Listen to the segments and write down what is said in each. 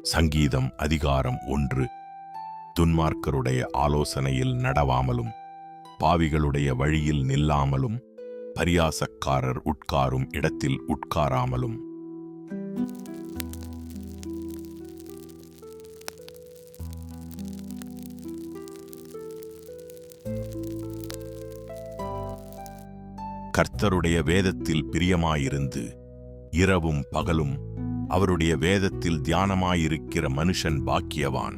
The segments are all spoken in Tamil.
சங்கீதம் அதிகாரம் 1. துன்மார்க்கருடைய ஆலோசனையில் நடவாமலும் பாவிகளுடைய வழியில் நில்லாமலும் பரியாசக்காரர் உட்காரும் இடத்தில் உட்காராமலும் கர்த்தருடைய வேதத்தில் பிரியமாயிருந்து இரவும் பகலும் அவருடைய வேதத்தில் தியானமாயிருக்கிற மனுஷன் பாக்கியவான்.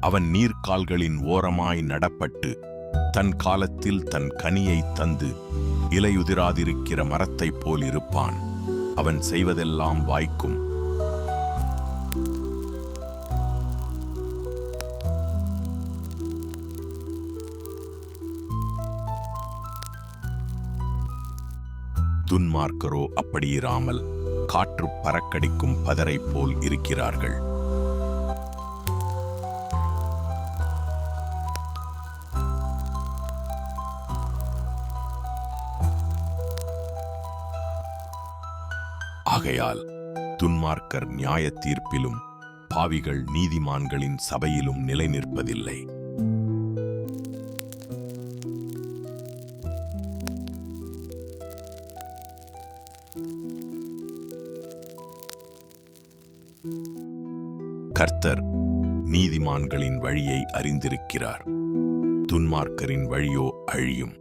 அவன் நீர்க்கால்களின் ஓரமாய் நடப்பட்டு தன் காலத்தில் தன் கனியை தந்து இலையுதிராதிருக்கிற மரத்தைப் போல் இருப்பான். அவன் செய்வதெல்லாம் வாய்க்கும். துன்மார்க்கரோ அப்படியிராமல் காற்று பறக்கடிக்கும் பதரை போல் இருக்கிறார்கள். ஆகையால் துன்மார்க்கர் நியாய தீர்ப்பிலும் பாவிகள் நீதிமான்களின் சபையிலும் நிலை நிற்பதில்லை. கர்த்தர் நீதிமான்களின் வழியை அறிந்திருக்கிறார், துன்மார்க்கரின் வழியோ அழியும்.